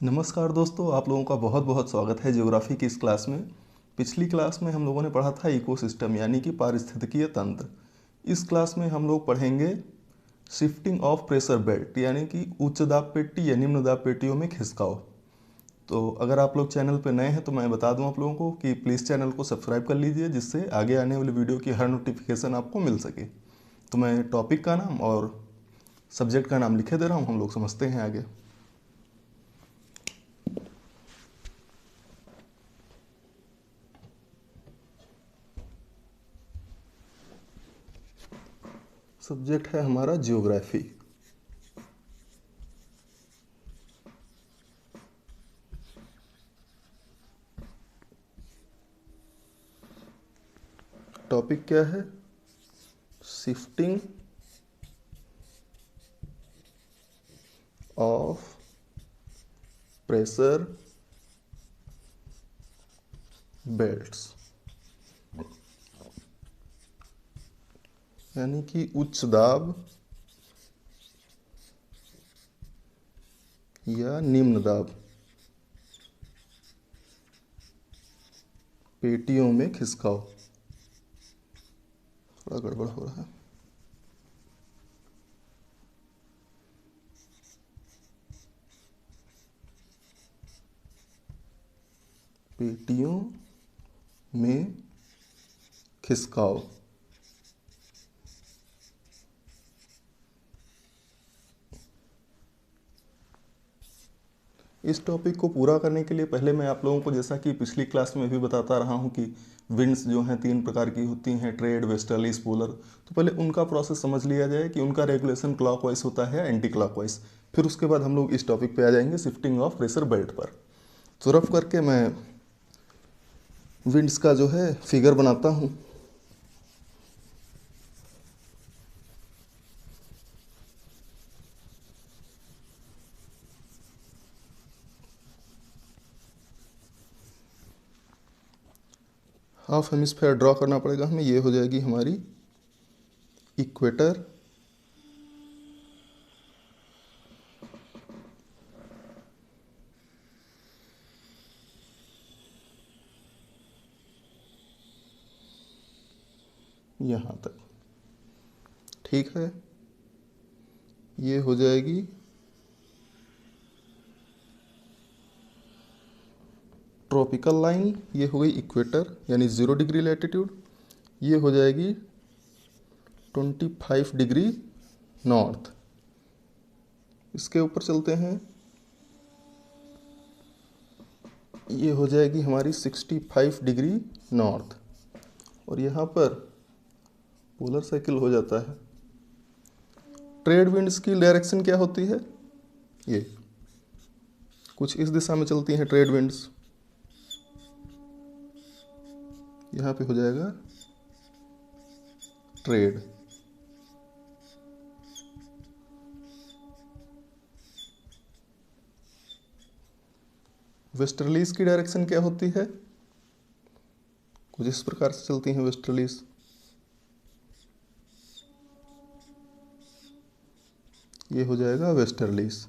नमस्कार दोस्तों, आप लोगों का बहुत बहुत स्वागत है ज्योग्राफी की इस क्लास में। पिछली क्लास में हम लोगों ने पढ़ा था इकोसिस्टम यानी कि पारिस्थितिकीय तंत्र। इस क्लास में हम लोग पढ़ेंगे शिफ्टिंग ऑफ प्रेशर बेल्ट यानी कि उच्च दाब पेटी या निम्न दाब पेटियों में खिसकाव। तो अगर आप लोग चैनल पर नए हैं तो मैं बता दूं आप लोगों को कि प्लीज़ चैनल को सब्सक्राइब कर लीजिए, जिससे आगे आने वाली वीडियो की हर नोटिफिकेशन आपको मिल सके। तो मैं टॉपिक का नाम और सब्जेक्ट का नाम लिखे दे रहा हूँ, हम लोग समझते हैं आगे। सब्जेक्ट है हमारा ज्योग्राफी। टॉपिक क्या है? शिफ्टिंग ऑफ प्रेशर बेल्ट्स यानी कि उच्च दाब या निम्न दाब पेटियों में खिसकाव। थोड़ा गड़बड़ हो रहा है। पेटियों में खिसकाव। इस टॉपिक को पूरा करने के लिए पहले मैं आप लोगों को, जैसा कि पिछली क्लास में भी बताता रहा हूं कि विंड्स जो हैं 3 प्रकार की होती हैं, ट्रेड, वेस्टर्लीज, पोलर। तो पहले उनका प्रोसेस समझ लिया जाए कि उनका रेगुलेशन क्लॉकवाइज होता है एंटी क्लॉकवाइज। फिर उसके बाद हम लोग इस टॉपिक पे आ जाएंगे शिफ्टिंग ऑफ प्रेशर बेल्ट पर। तो रफ करके मैं विंड्स का जो है फिगर बनाता हूँ। हाफ हेमिस्फेयर ड्रॉ करना पड़ेगा हमें। ये हो जाएगी हमारी इक्वेटर, यहाँ तक। ठीक है, ये हो जाएगी ट्रॉपिकल लाइन। ये हो गई इक्वेटर यानी 0 डिग्री लैटिट्यूड। ये हो जाएगी 25 डिग्री नॉर्थ। इसके ऊपर चलते हैं, ये हो जाएगी हमारी 65 डिग्री नॉर्थ। और यहाँ पर पोलर साइकिल हो जाता है। ट्रेड विंड्स की डायरेक्शन क्या होती है? ये कुछ इस दिशा में चलती हैं ट्रेड विंड्स। यहाँ पे हो जाएगा ट्रेड। वेस्टर्लीज की डायरेक्शन क्या होती है? कुछ इस प्रकार से चलती हैं वेस्टर्लीज। ये हो जाएगा वेस्टर्लीज।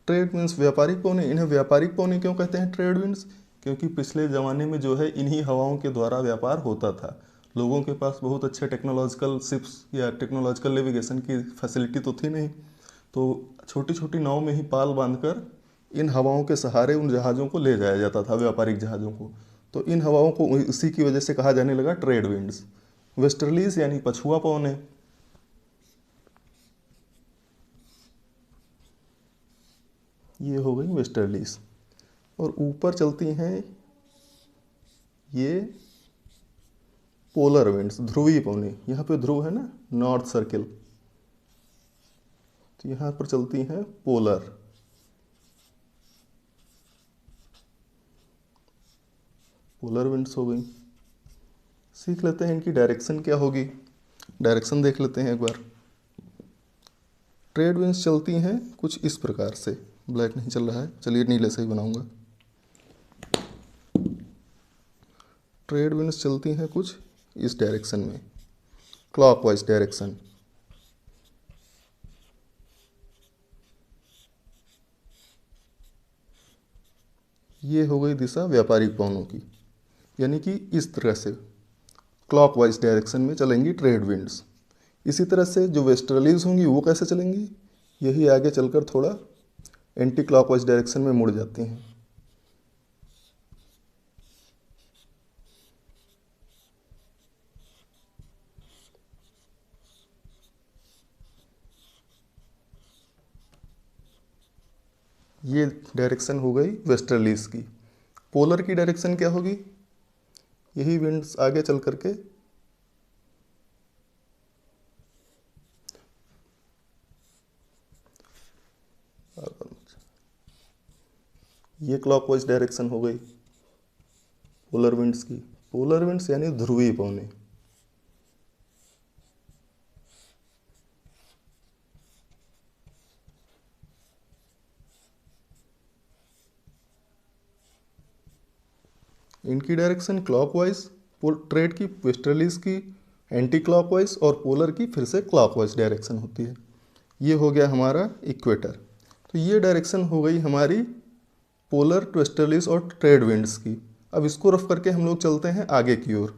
ट्रेड विंड्स व्यापारिक पौने। इन्हें व्यापारिक पौने क्यों कहते हैं ट्रेड विंड्स? क्योंकि पिछले ज़माने में जो है इन्हीं हवाओं के द्वारा व्यापार होता था। लोगों के पास बहुत अच्छे टेक्नोलॉजिकल शिप्स या टेक्नोलॉजिकल नेविगेशन की फैसिलिटी तो थी नहीं, तो छोटी छोटी नाव में ही पाल बांधकर इन हवाओं के सहारे उन जहाज़ों को ले जाया जाता था, व्यापारिक जहाज़ों को। तो इन हवाओं को इसी की वजह से कहा जाने लगा ट्रेड विंड्स। वेस्टर्लीज यानी पछुआ पवने। ये हो गई वेस्टर्लीज। और ऊपर चलती हैं ये पोलर विंड्स, ध्रुवीय पवने। यहाँ पे ध्रुव है ना, नॉर्थ सर्किल, तो यहाँ पर चलती हैं पोलर। पोलर विंड्स हो गई। सीख लेते हैं इनकी डायरेक्शन क्या होगी। डायरेक्शन देख लेते हैं एक बार। ट्रेड विंड्स चलती हैं कुछ इस प्रकार से। ब्लैक नहीं चल रहा है, चलिए नीले से ही बनाऊंगा। ट्रेड विंड्स चलती हैं कुछ इस डायरेक्शन में, क्लॉकवाइज डायरेक्शन। ये हो गई दिशा व्यापारिक पवनों की, यानी कि इस तरह से क्लॉकवाइज डायरेक्शन में चलेंगी ट्रेड विंड्स। इसी तरह से जो वेस्टर्लीज होंगी वो कैसे चलेंगी, यही आगे चलकर थोड़ा एंटी क्लॉकवाइज डायरेक्शन में मुड़ जाती हैं। ये डायरेक्शन हो गई वेस्टर्लीज की। पोलर की डायरेक्शन क्या होगी, यही विंड्स आगे चल करके ये क्लॉकवाइज डायरेक्शन हो गई पोलर विंड्स की। पोलर विंड्स यानी ध्रुवीय पवनें। इनकी डायरेक्शन क्लॉकवाइज, ट्रेड की वेस्टर्लीज की एंटी क्लॉकवाइज और पोलर की फिर से क्लॉकवाइज डायरेक्शन होती है। ये हो गया हमारा इक्वेटर। तो ये डायरेक्शन हो गई हमारी पोलर, वेस्टर्लीज और ट्रेड विंड्स की। अब इसको रफ करके हम लोग चलते हैं आगे की ओर।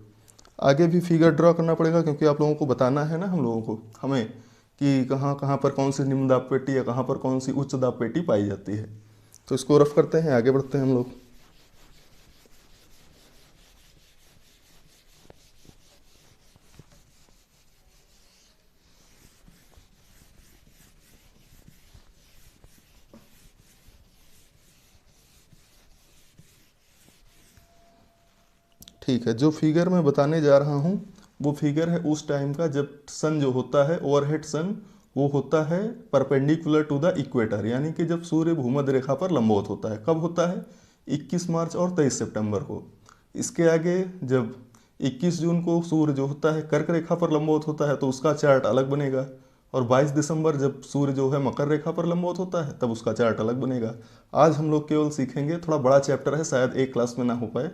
आगे भी फिगर ड्रॉ करना पड़ेगा क्योंकि आप लोगों को बताना है ना हम लोगों को, हमें कि कहाँ कहाँ पर कौन सी निम्न दाब पेटी या कहाँ पर कौन सी उच्च दाब पेटी पाई जाती है। तो इसको रफ करते हैं, आगे बढ़ते हैं हम लोग। ठीक है, जो फिगर मैं बताने जा रहा हूँ वो फिगर है उस टाइम का जब सन जो होता है ओवरहेड सन, वो होता है परपेंडिकुलर टू द इक्वेटर, यानी कि जब सूर्य भूमध्य रेखा पर लंबवत होता है। कब होता है, 21 मार्च और 23 सितंबर को। इसके आगे जब 21 जून को सूर्य जो होता है कर्क रेखा पर लंबवत होता है तो उसका चार्ट अलग बनेगा, और 22 दिसंबर जब सूर्य जो है मकर रेखा पर लंबवत होता है तब उसका चार्ट अलग बनेगा। आज हम लोग केवल सीखेंगे, थोड़ा बड़ा चैप्टर है शायद एक क्लास में ना हो पाए,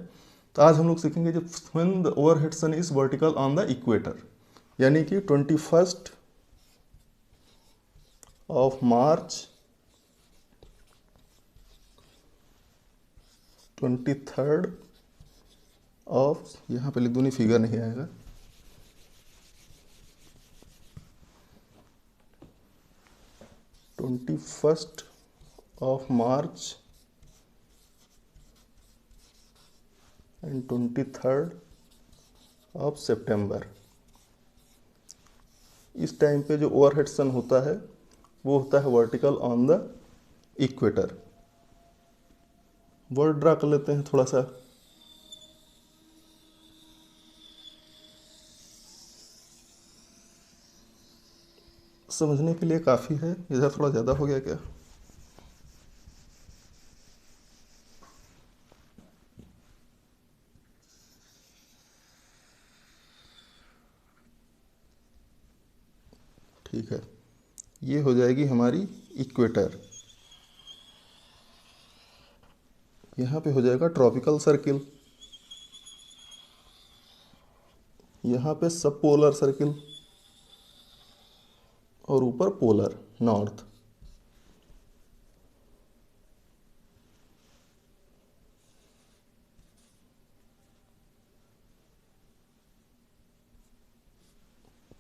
तो आज हम लोग सीखेंगे जब when the overhead sun is vertical on the equator, यानी कि 21 ऑफ मार्च, 23 ऑफ, यहाँ पे लिख दूँ नहीं फिगर नहीं आएगा, 21 ऑफ मार्च एंड 23 ऑफ सितंबर। इस टाइम पे जो ओवरहेड सन होता है वो होता है vertical on the equator. Word draw कर लेते हैं थोड़ा सा। समझने के लिए काफ़ी है, इधर थोड़ा ज़्यादा हो गया क्या। ठीक है, ये हो जाएगी हमारी इक्वेटर। यहाँ पे हो जाएगा ट्रॉपिकल सर्किल, यहाँ पे सब पोलर सर्किल और ऊपर पोलर नॉर्थ।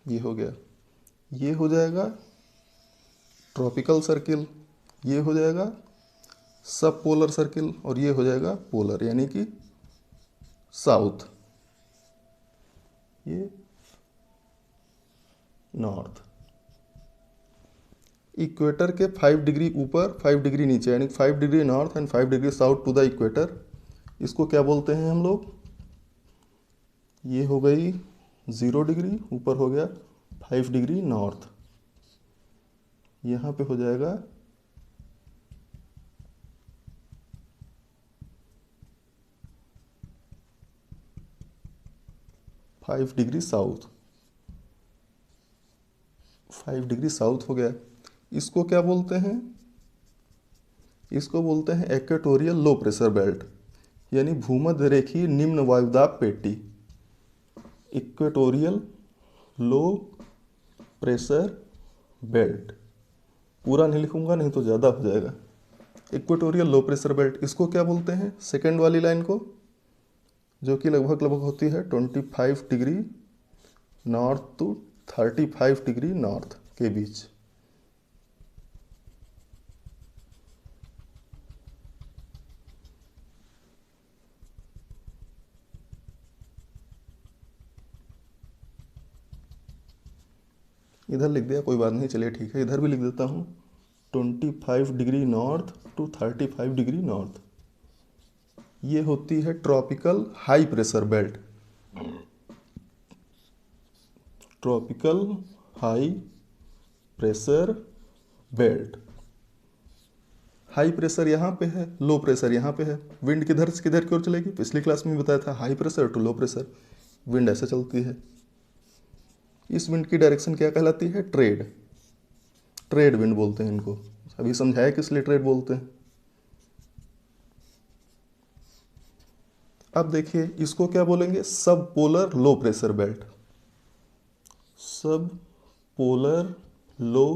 ये हो गया, ये हो जाएगा ट्रॉपिकल सर्किल, ये हो जाएगा सब पोलर सर्किल और ये हो जाएगा पोलर यानी कि साउथ, ये नॉर्थ। इक्वेटर के 5 डिग्री ऊपर 5 डिग्री नीचे यानी 5 degree north and 5 degree south to the equator, इसको क्या बोलते हैं हम लोग, ये हो गई 0 डिग्री, ऊपर हो गया 5 डिग्री नॉर्थ, यहाँ पे हो जाएगा 5 डिग्री साउथ, 5 डिग्री साउथ हो गया। इसको क्या बोलते हैं, इसको बोलते हैं इक्वेटोरियल लो प्रेशर बेल्ट, यानी भूमध्य रेखीय निम्न वायुदाब पेटी। इक्वेटोरियल लो प्रेशर बेल्ट, पूरा नहीं लिखूंगा नहीं तो ज़्यादा हो जाएगा। इक्वेटोरियल लो प्रेशर बेल्ट, इसको क्या बोलते हैं, सेकेंड वाली लाइन को, जो कि लगभग होती है 25 degree north to 35 degree north के बीच। इधर लिख दिया, कोई बात नहीं, चलिए ठीक है, इधर भी लिख देता हूँ 25 degree north to 35 degree north. ये होती है tropical high pressure belt, tropical high pressure belt. High pressure यहाँ पे है, लो प्रेशर यहाँ पे है। विंड किधर से किधर की ओर चलेगी, पिछली क्लास में बताया था, high pressure to low pressure wind ऐसे चलती है। इस विंड की डायरेक्शन क्या कहलाती है, ट्रेड, ट्रेड विंड बोलते हैं इनको। अभी समझाया किस लिए ट्रेड बोलते हैं। अब देखिए इसको क्या बोलेंगे, सब पोलर लो प्रेशर बेल्ट, सब पोलर लो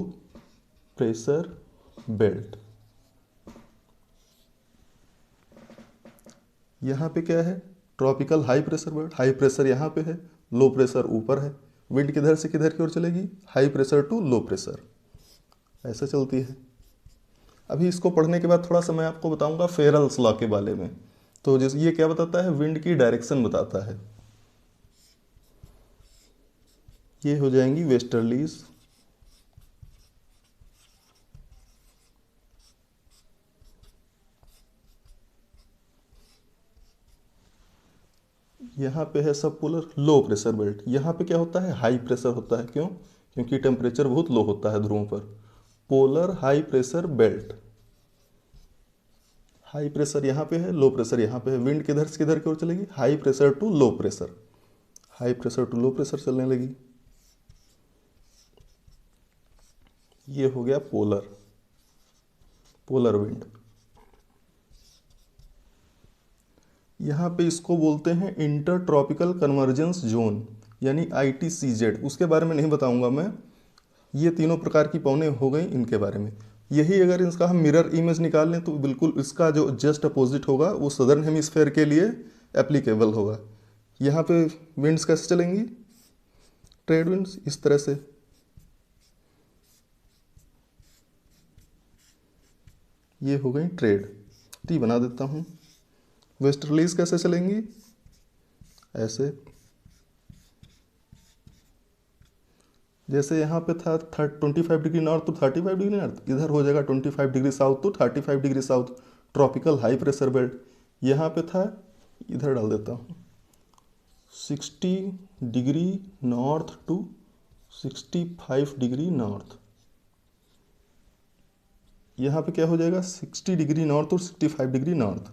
प्रेशर बेल्ट। यहाँ पे क्या है, tropical high pressure belt, high pressure यहाँ पे है, लो प्रेशर ऊपर है। विंड किधर से किधर की ओर चलेगी, high pressure to low pressure, ऐसे चलती है। अभी इसको पढ़ने के बाद थोड़ा सा मैं आपको बताऊंगा फेरल्स लॉ के बारे में। तो जैसे ये क्या बताता है, विंड की डायरेक्शन बताता है। ये हो जाएंगी वेस्टर्लीज, यहाँ पे है सब पोलर लो प्रेशर बेल्ट। यहाँ पे क्या होता है, हाई प्रेशर होता है, क्यों, क्योंकि टेम्परेचर बहुत लो होता है ध्रुवों पर। Polar high pressure belt, high pressure यहाँ पे है, लो प्रेशर यहाँ पे है। विंड किधर से किधर की ओर चलेगी, high pressure to low pressure, high pressure to low pressure चलने लगी। ये हो गया पोलर, पोलर विंड। यहाँ पे इसको बोलते हैं इंटर ट्रॉपिकल कन्वर्जेंस जोन, यानी ITCZ। उसके बारे में नहीं बताऊंगा मैं, ये तीनों प्रकार की पौने हो गई इनके बारे में। यही अगर इसका हम मिरर इमेज निकाल लें तो बिल्कुल इसका जो जस्ट अपोजिट होगा वो सदर्न हेमिस्फेयर के लिए एप्लीकेबल होगा। यहाँ पे विंड्स कैसे चलेंगी, ट्रेड विंड्स इस तरह से, ये हो गई ट्रेड, टी बना देता हूँ। वेस्टर्लीज कैसे चलेंगी, ऐसे, जैसे यहाँ पे था 25 degree north to 35 degree north, इधर हो जाएगा 25 degree south to 35 degree south, tropical high pressure belt. यहाँ पे था, इधर डाल देता हूँ 60 degree north to 65 degree north. यहाँ पे क्या हो जाएगा, 60 डिग्री नॉर्थ और 65 डिग्री नॉर्थ।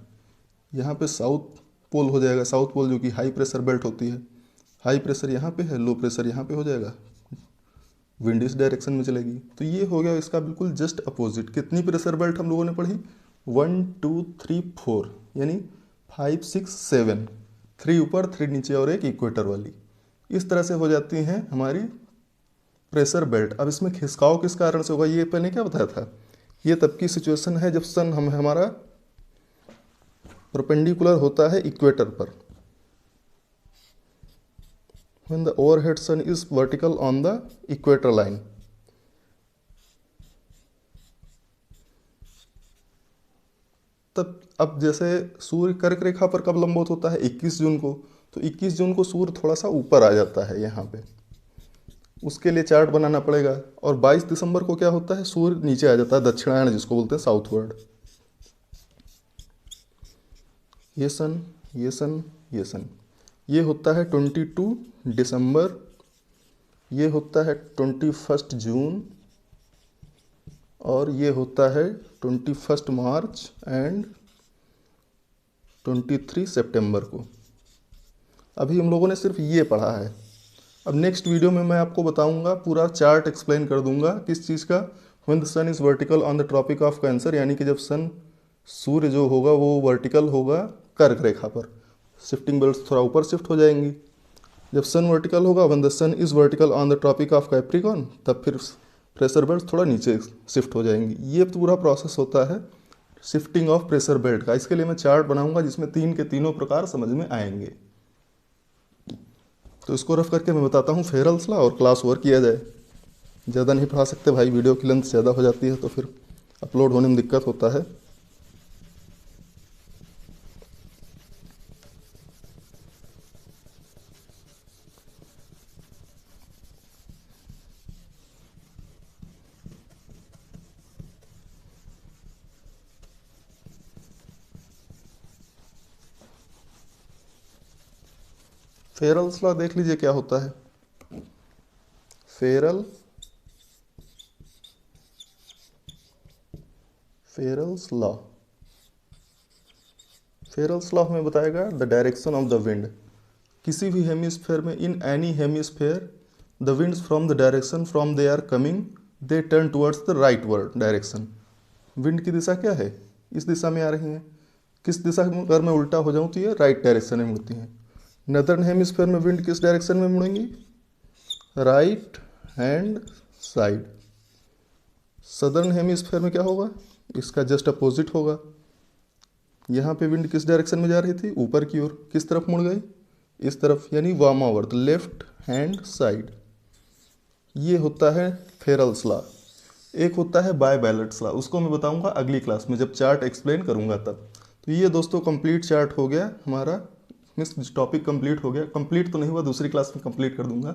यहाँ पे साउथ पोल हो जाएगा, साउथ पोल जो कि हाई प्रेशर बेल्ट होती है। हाई प्रेशर यहाँ पे है, लो प्रेशर यहाँ पे हो जाएगा, विंड इस डायरेक्शन में चलेगी। तो ये हो गया इसका बिल्कुल जस्ट अपोजिट। कितनी प्रेशर बेल्ट हम लोगों ने पढ़ी, 1 2 3 4, यानी 5 6 7, 3 ऊपर 3 नीचे और एक इक्वेटर वाली, इस तरह से हो जाती हैं हमारी प्रेशर बेल्ट। अब इसमें खिसकाव किस कारण से होगा, ये पहले क्या बताया था, ये तब की सिचुएशन है जब सन हमारा परपेंडिकुलर होता है इक्वेटर पर, when the overhead sun is vertical on the equator line। तब अब जैसे सूर्य कर्क रेखा पर कब लंबवत होता है, 21 जून को, तो 21 जून को सूर्य थोड़ा सा ऊपर आ जाता है यहाँ पे, उसके लिए चार्ट बनाना पड़ेगा। और 22 दिसंबर को क्या होता है, सूर्य नीचे आ जाता है, दक्षिणायन जिसको बोलते हैं, साउथवर्ड। ये सन, ये सन, ये सन, ये होता है 22 दिसंबर, ये होता है 21 जून, और ये होता है 21 मार्च एंड 23 सितंबर को। अभी हम लोगों ने सिर्फ ये पढ़ा है। अब नेक्स्ट वीडियो में मैं आपको बताऊंगा, पूरा चार्ट एक्सप्लेन कर दूंगा किस चीज़ का, when the sun is vertical on the Tropic of Cancer, यानी कि जब सन, सूर्य जो होगा वो वर्टिकल होगा कर्क रेखा पर, शिफ्टिंग बेल्ट्स थोड़ा ऊपर शिफ्ट हो जाएंगी। जब सन वर्टिकल होगा, when the sun is vertical on the Tropic of Capricorn, तब फिर प्रेशर बेल्ट्स थोड़ा नीचे शिफ्ट हो जाएंगी। ये पूरा प्रोसेस होता है शिफ्टिंग ऑफ प्रेशर बेल्ट का। इसके लिए मैं चार्ट बनाऊंगा जिसमें तीन के तीनों प्रकार समझ में आएंगे। तो इसको रफ करके मैं बताता हूँ फेरल्स लॉ और क्लास ओवर किया जाए। ज़्यादा नहीं पढ़ा सकते भाई, वीडियो की लेंथ ज़्यादा हो जाती है तो फिर अपलोड होने में दिक्कत होता है। फेरल्स लॉ देख लीजिए क्या होता है। फेरल्स लॉ हमें बताएगा the direction of the wind. किसी भी हेमिस्फेयर में, in any hemisphere the winds from the direction from they are coming they turn towards the rightward direction. Wind की दिशा क्या है, इस दिशा में आ रही हैं। किस दिशा में अगर मैं उल्टा हो जाऊं तो ये राइट डायरेक्शन में मुड़ती हैं। नदर्न हेमिस्फेयर में विंड किस डायरेक्शन में मुड़ेंगी, right hand side. Southern hemisphere में क्या होगा, इसका जस्ट अपोजिट होगा। यहाँ पे विंड किस डायरेक्शन में जा रही थी, ऊपर की ओर, किस तरफ मुड़ गई, इस तरफ, यानी वामावर्त, लेफ्ट हैंड साइड। ये होता है फेरल्स लॉ। एक होता है बाय बैलेंस लॉ, उसको मैं बताऊंगा अगली क्लास में जब चार्ट एक्सप्लेन करूंगा तब। तो ये दोस्तों कंप्लीट चार्ट हो गया हमारा, मीन्स टॉपिक कंप्लीट हो गया। कंप्लीट तो नहीं हुआ, दूसरी क्लास में कंप्लीट कर दूंगा।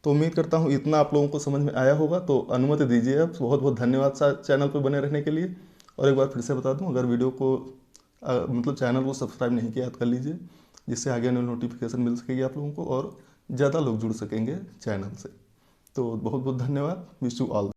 तो उम्मीद करता हूँ इतना आप लोगों को समझ में आया होगा। तो अनुमति दीजिए आप, बहुत बहुत धन्यवाद चैनल पर बने रहने के लिए। और एक बार फिर से बता दूँ, अगर वीडियो को मतलब चैनल को सब्सक्राइब नहीं किया तो कर लीजिए, जिससे आगे आने नोटिफिकेशन मिल सकेगी आप लोगों को और ज़्यादा लोग जुड़ सकेंगे चैनल से। तो बहुत बहुत धन्यवाद, विश यू ऑल।